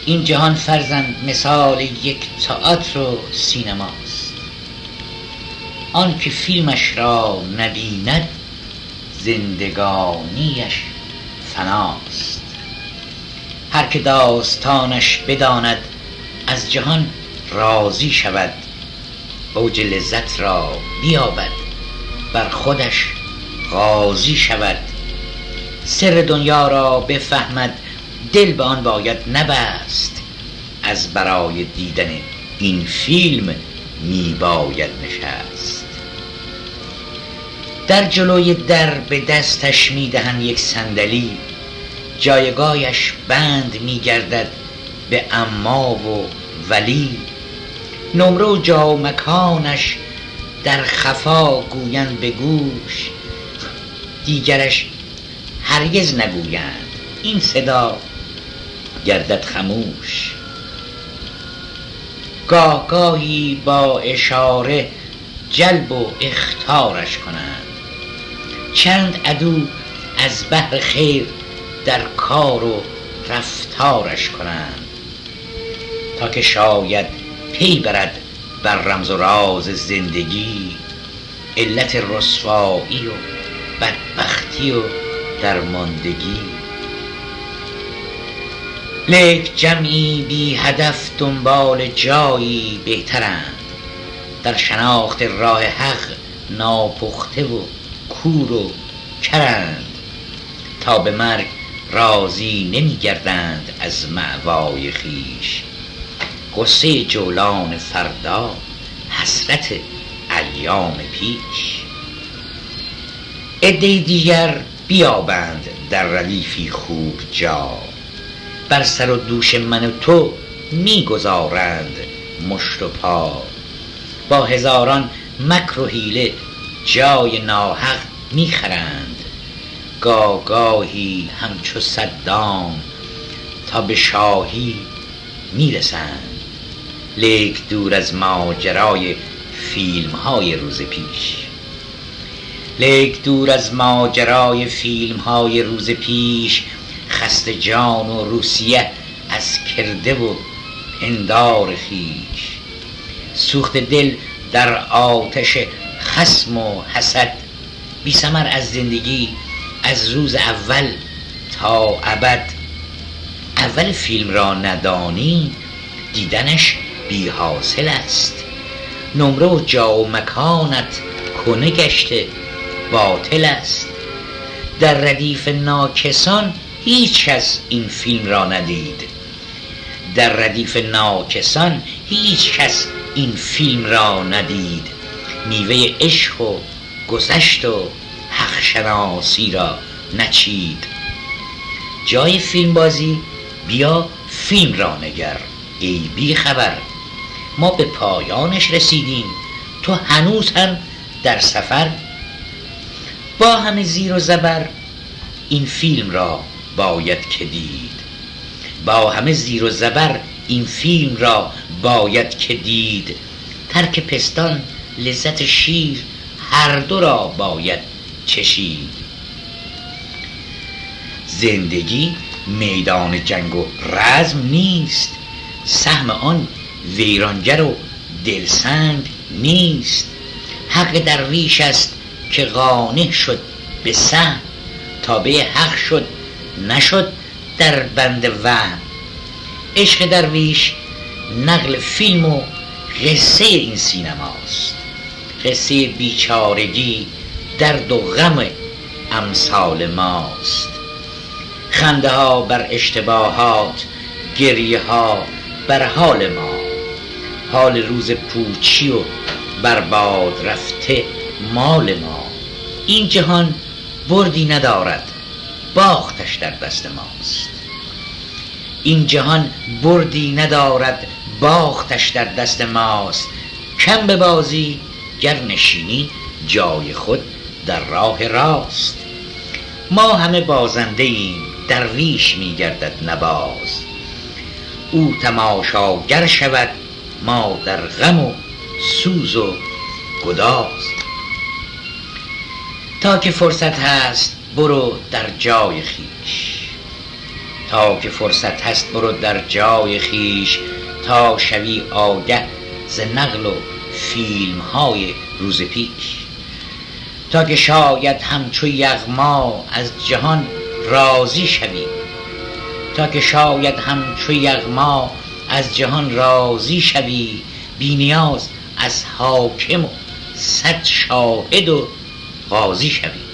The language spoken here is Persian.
این جهان فرزند مثال یک تئاتر و سینماست. آن که فیلمش را نبیند زندگانیش فناست. هر که داستانش بداند از جهان راضی شود، اوج لذت را بیابد بر خودش غازی شود. سر دنیا را بفهمد دل به آن باید نبست، از برای دیدن این فیلم می باید نشست. در جلوی در به دستش می دهند یک صندلی، جایگاهش بند می گردد به اما و ولی. نمره و جا و مکانش در خفا گویند به گوش، دیگرش هرگز نگویند این صدا گردد خموش. گاه گاهی با اشاره جلب و اخطارش کنند، چند عدو از بهر خیر در کار و رفتارش کنند. تا که شاید پی برد بر رمز و راز زندگی، علت رسوایی و بدبختی و درماندگی. لیک جمعی بی هدف دنبال جایی بهترند، در شناخت راه حق ناپخته و کور و کرند. تا به مرگ راضی نمی گردند از مأوای خویش، غصه جولان فردا حسرت ایام پیش. عده دیگر بیابند در ردیفی خوب جا، بر سر و دوش من و تو میگذارند مشت و پا. با هزاران مکر و حیله جای ناحق میخرند، گاهی همچو صدام تا به شاهی میرسند. لیک دور از ماجرای فیلم های روز پیش، لیک دور از ماجرای فیلم های روز پیش. خسته جان و روسیه از کرده و پندار خویش، سوخت دل در آتش خصم و حسد. بی ثمر از زندگی از روز اول تا ابد. اول فیلم را ندانی دیدنش بی حاصل است، نمره و جا و مکانت کنه گشته باطل است. در ردیف ناکسان هیچ کس این فیلم را ندید، در ردیف ناکسان هیچ کس این فیلم را ندید. میوه عشق و گذشت و حق شناسی را نچید. جای فیلم بازی بیا فیلم را نگر ای بی خبر. ما به پایانش رسیدیم، تو هنوز هم در سفر. با همه زیر و زبر این فیلم را باید که دید، با همه زیر و زبر این فیلم را باید که دید. ترک پستان لذت شیر هر دو را باید چشید. زندگی میدان جنگ و رزم نیست، سهم آن ویرانگر و دلسنگ نیست. حق درویش است که قانع شد به سهم، تابع حق شد نشد در بند وهم. عشق درویش نقل فیلم و قصه این سینماست، قصه بیچارگی درد و غم امثال ماست. خنده ها بر اشتباهات، گریه ها بر حال ما، حال روز پوچی و برباد رفته مال ما. این جهان بردی ندارد باختش در دست ماست، این جهان بردی ندارد باختش در دست ماست. کم به بازی گر نشینی جای خود در راه راست. ما همه بازنده ایم درویش میگردد نباز، او تماشاگر شود ما در غم و سوز و گداز. تا که فرصت هست برو در جای خویش، تا که فرصت هست برو در جای خیش، تا شوی آگه ز نقل و فیلم های روز پیش. تا که شاید همچو یغما از جهان راضی شوی، تا که شاید همچو یغما از جهان راضی شوی، بی نیاز از حاکم و صد شاهد و قاضی شوی.